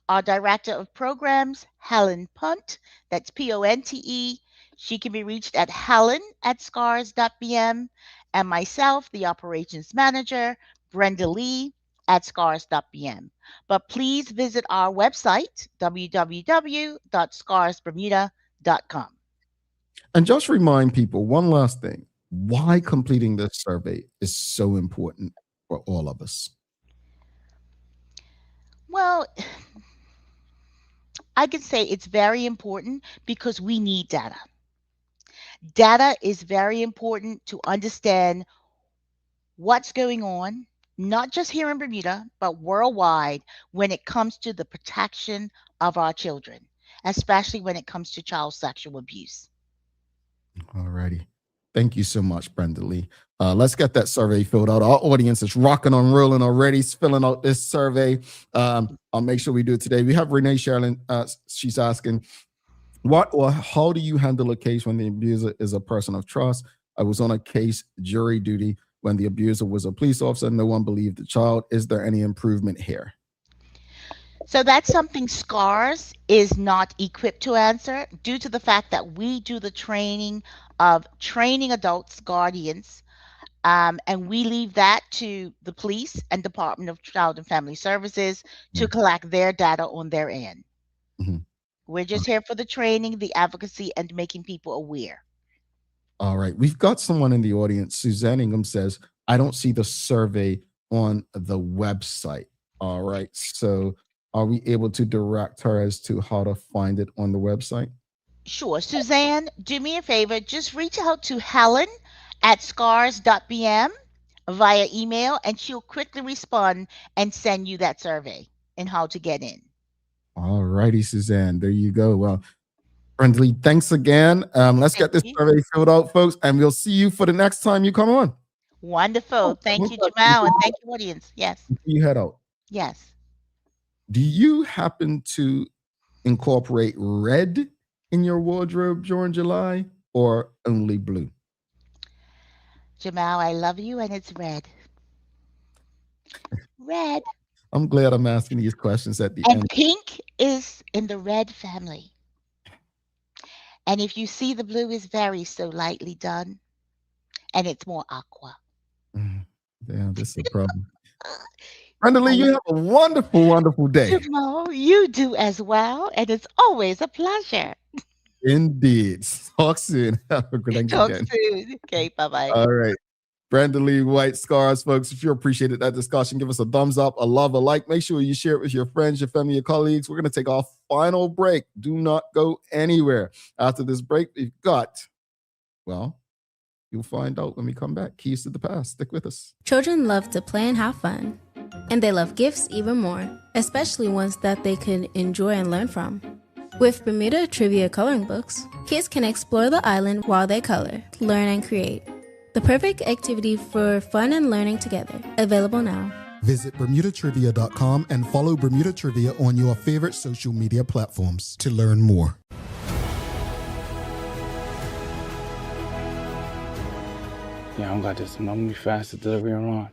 Our director of programs, Helen Punt, that's Ponte. She can be reached at Helen at scars.bm. And myself, the operations manager, Brendalee at scars.bm. But please visit our website, www.scarsbermuda.com. And just remind people one last thing, why completing this survey is so important for all of us. Well, I can say it's very important because we need data. Data is very important to understand what's going on, not just here in Bermuda, but worldwide when it comes to the protection of our children, especially when it comes to child sexual abuse. All righty. Thank you so much, Brendalee. Let's get that survey filled out. Our audience is rocking and rolling already, filling out this survey. I'll make sure we do it today. We have Renee Sherlin. She's asking, what or how do you handle a case when the abuser is a person of trust? I was on a case jury duty when the abuser was a police officer. No one believed the child. Is there any improvement here? So that's something SCARS is not equipped to answer due to the fact that we do the training of training adults, guardians, and we leave that to the police and Department of Child and Family Services to collect their data on their end. We're just here for the training, the advocacy, and making people aware. All right. We've got someone in the audience. Suzanne Ingham says, I don't see the survey on the website. All right. So are we able to direct her as to how to find it on the website? Sure. Suzanne, do me a favor. Just reach out to Helen at scars.bm. via email, and she'll quickly respond and send you that survey and how to get in. All righty, Suzanne. There you go. Well, Brendalee, thanks again. Let's get this survey filled out, folks, and we'll see you for the next time you come on. Wonderful. Thank you, Jamal, and thank you, audience. Yes. You head out. Yes. Do you happen to incorporate red in your wardrobe during July or only blue? Jamal, I love you, and it's red. Red. I'm glad I'm asking these questions at the And end. pink is in the red family. And if you see the blue is very so lightly done, and it's more aqua. Damn, this is a problem. Brendalee, you have a wonderful, wonderful day. Jamal, you do as well, and it's always a pleasure. Indeed. Talk soon. Have a good Talk again. soon. Okay, bye-bye. All right. Brendalee White SCARS, folks. If you appreciated that discussion, give us a thumbs up, a love, a like. Make sure you share it with your friends, your family, your colleagues. We're going to take our final break. Do not go anywhere. After this break, we've got, well, you'll find out when we come back. Keys to the past. Stick with us. Children love to play and have fun. And they love gifts even more, especially ones that they can enjoy and learn from. With Bermuda Trivia coloring books, kids can explore the island while they color, learn, and create. The perfect activity for fun and learning together. Available now. Visit BermudaTrivia.com and follow Bermuda Trivia on your favorite social media platforms to learn more. Yeah, I don't got this. I'm gonna be fast at delivery on.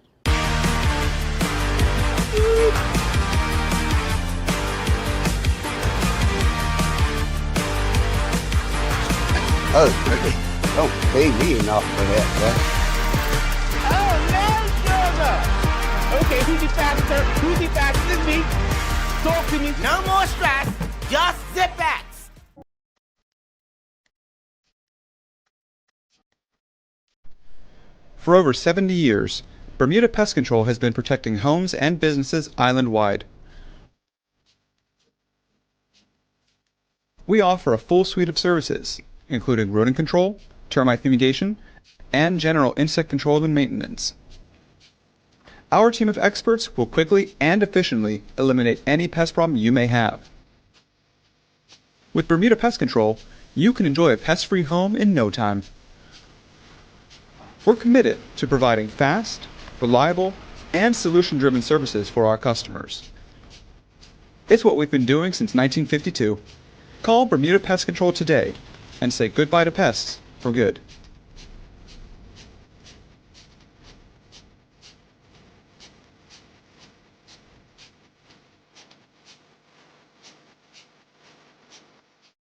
Oh, really? Don't pay me enough for that, Oh, no, sugar! Okay, who's the faster? Who's the faster than me? Talk to me. No more stress, just sit back. For over 70 years, Bermuda Pest Control has been protecting homes and businesses island-wide. We offer a full suite of services, including rodent control, termite fumigation, and general insect control and maintenance. Our team of experts will quickly and efficiently eliminate any pest problem you may have. With Bermuda Pest Control, you can enjoy a pest-free home in no time. We're committed to providing fast, reliable, and solution-driven services for our customers. It's what we've been doing since 1952. Call Bermuda Pest Control today and say goodbye to pests for good.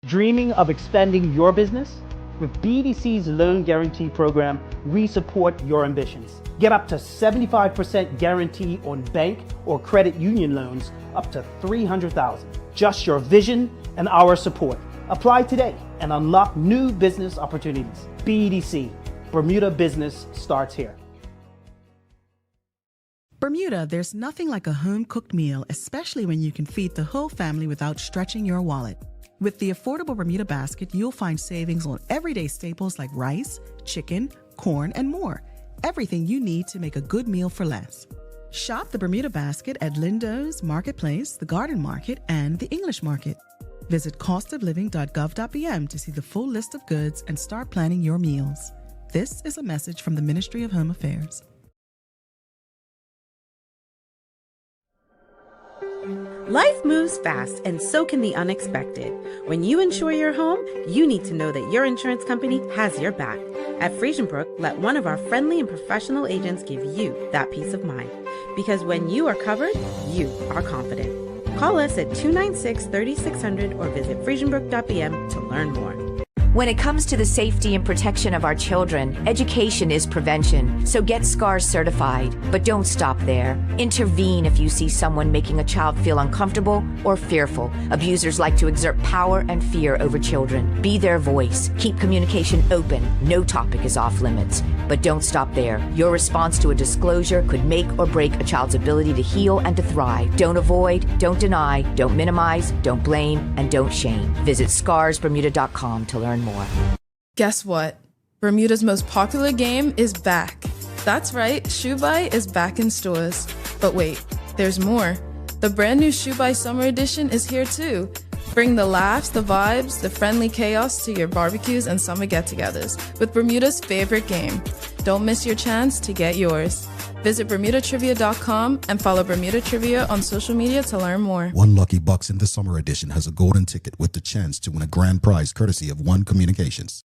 Dreaming of expanding your business? With BDC's Loan Guarantee Program, we support your ambitions. Get up to 75% guarantee on bank or credit union loans up to $300,000. Just your vision and our support. Apply today and unlock new business opportunities. BDC, Bermuda Business starts here. Bermuda, there's nothing like a home-cooked meal, especially when you can feed the whole family without stretching your wallet. With the affordable Bermuda basket, you'll find savings on everyday staples like rice, chicken, corn, and more. Everything you need to make a good meal for less. Shop the Bermuda basket at Lindo's, Marketplace, the Garden Market, and the English Market. Visit costofliving.gov.bm to see the full list of goods and start planning your meals. This is a message from the Ministry of Home Affairs. Life moves fast, and so can the unexpected. When you insure your home, you need to know that your insurance company has your back. At Friesenbrook, let one of our friendly and professional agents give you that peace of mind. Because when you are covered, you are confident. Call us at 296-3600 or visit friesenbrook.bm to learn more. When it comes to the safety and protection of our children, education is prevention, so get SCARS certified. But don't stop there. Intervene if you see someone making a child feel uncomfortable or fearful. Abusers like to exert power and fear over children. Be their voice. Keep communication open. No topic is off limits. But don't stop there. Your response to a disclosure could make or break a child's ability to heal and to thrive. Don't avoid, don't deny, don't minimize, don't blame, and don't shame. Visit scarsbermuda.com to learn more. Guess what? Bermuda's most popular game is back. That's right, ShoeBuy is back in stores. But wait, there's more. The brand new ShoeBuy Summer Edition is here too. Bring the laughs, the vibes, the friendly chaos to your barbecues and summer get-togethers with Bermuda's favorite game. Don't miss your chance to get yours. Visit BermudaTrivia.com and follow Bermuda Trivia on social media to learn more. One lucky box in the summer edition has a golden ticket with the chance to win a grand prize courtesy of One Communications.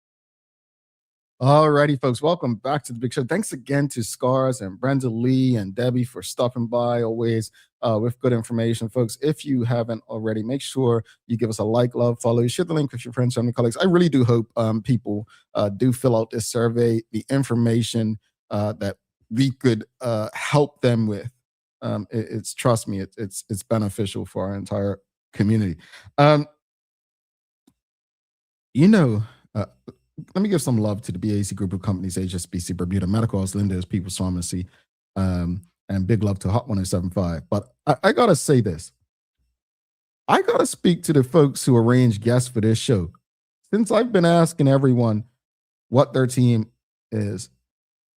Alrighty, folks, welcome back to the big show. Thanks again to Scars and Brendalee and Debbie for stopping by always with good information. Folks, if you haven't already, make sure you give us a like, love, follow, share the link with your friends, family, colleagues. I really do hope people do fill out this survey. The information that we could help them with, it's trust me, it's beneficial for our entire community. Let me give some love to the BAC group of companies, HSBC, Bermuda, Medical House, Linda's, People's Pharmacy, and big love to Hot 1075. But I got to say this. I got to speak to the folks who arranged guests for this show. Since I've been asking everyone what their team is,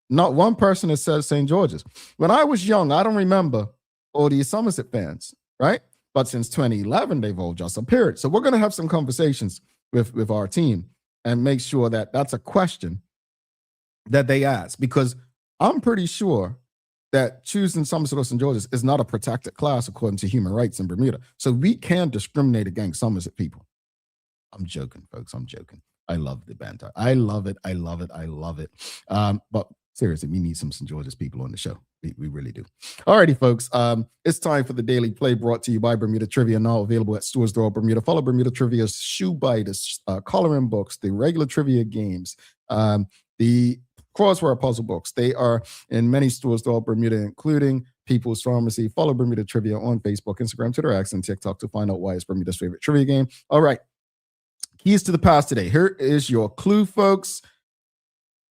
not one person has said St. George's. When I was young, I don't remember all these Somerset fans, right? But since 2011, they've all just appeared. So we're going to have some conversations with our team and make sure that that's a question that they ask, because I'm pretty sure that choosing Somerset or St. George's is not a protected class according to human rights in Bermuda. So we can discriminate against Somerset people. I'm joking, folks. I'm joking. I love the banter. I love it. I love it. I love it. But seriously, we need some St. George's people on the show. We really do. Alrighty, folks. It's time for the Daily Play, brought to you by Bermuda Trivia, now available at stores throughout Bermuda. Follow Bermuda Trivia's ShoeBuy, the coloring books, the regular trivia games, the crossword puzzle books. They are in many stores throughout Bermuda, including People's Pharmacy. Follow Bermuda Trivia on Facebook, Instagram, Twitter, X, and TikTok to find out why it's Bermuda's favorite trivia game. All right. Keys to the past today. Here is your clue, folks.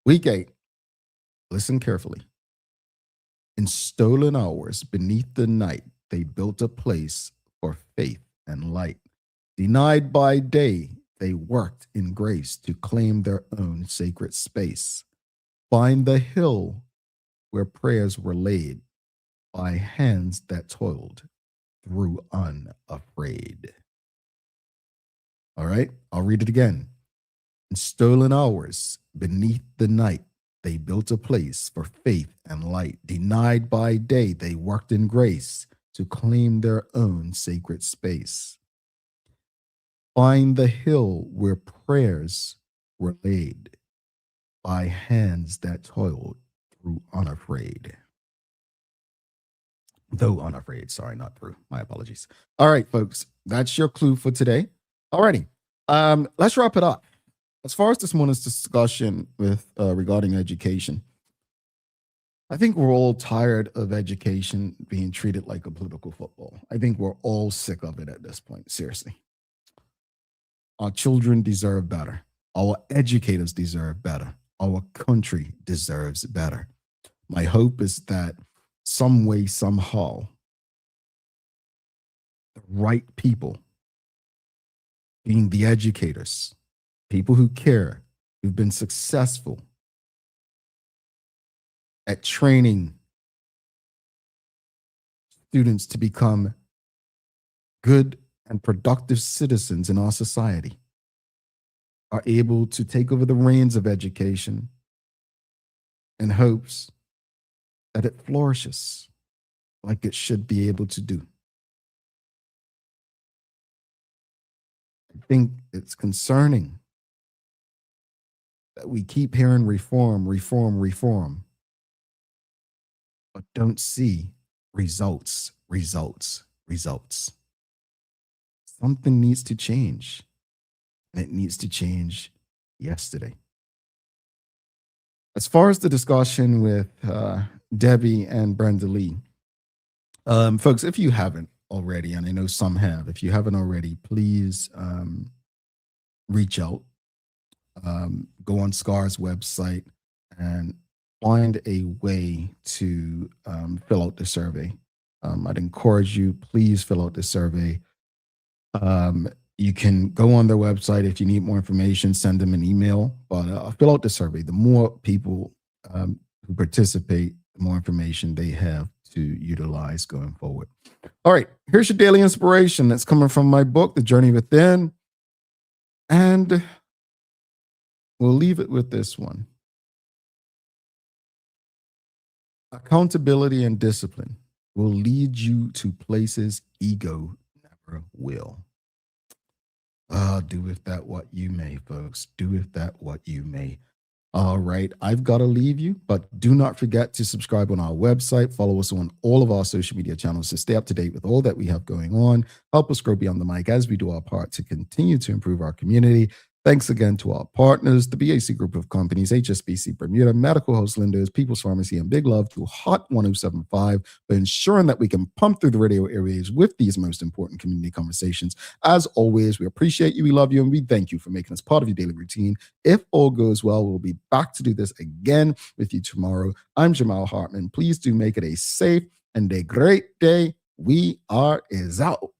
Week 8. Listen carefully. In stolen hours beneath the night, they built a place for faith and light. Denied by day, they worked in grace to claim their own sacred space. Find the hill where prayers were laid by hands that toiled through unafraid. All right, I'll read it again. In stolen hours beneath the night, they built a place for faith and light. Denied by day, they worked in grace to claim their own sacred space. Find the hill where prayers were laid by hands that toiled through unafraid. Though unafraid, sorry, not through. My apologies. All right, folks, that's your clue for today. Alrighty, let's wrap it up. As far as this morning's discussion with regarding education, I think we're all tired of education being treated like a political football. I think we're all sick of it at this point, seriously. Our children deserve better. Our educators deserve better. Our country deserves better. My hope is that some way, somehow, the right people, being the educators, people who care, who've been successful at training students to become good and productive citizens in our society, are able to take over the reins of education in hopes that it flourishes like it should be able to do. I think it's concerning that we keep hearing reform, reform, reform, but don't see results, results, results. Something needs to change, and it needs to change yesterday. As far as the discussion with Debbie and Brendalee, folks, if you haven't already, and I know some have, if you haven't already, please reach out. Go on SCAR's website and find a way to fill out the survey. I'd encourage you, please fill out the survey. You can go on their website. If you need more information, send them an email, but fill out the survey. The more people who participate, the more information they have to utilize going forward. All right, here's your daily inspiration that's coming from my book, The Journey Within. And we'll leave it with this one. Accountability and discipline will lead you to places ego never will. Do with that what you may, folks. Do with that what you may. All right, I've got to leave you, but do not forget to subscribe on our website. Follow us on all of our social media channels to stay up to date with all that we have going on. Help us grow beyond the mic as we do our part to continue to improve our community. Thanks again to our partners, the BAC Group of Companies, HSBC Bermuda, Medical Host Lenders, People's Pharmacy, and big love to Hot 1075 for ensuring that we can pump through the radio airwaves with these most important community conversations. As always, we appreciate you, we love you, and we thank you for making us part of your daily routine. If all goes well, we'll be back to do this again with you tomorrow. I'm Jamal Hartman. Please do make it a safe and a great day. We are out.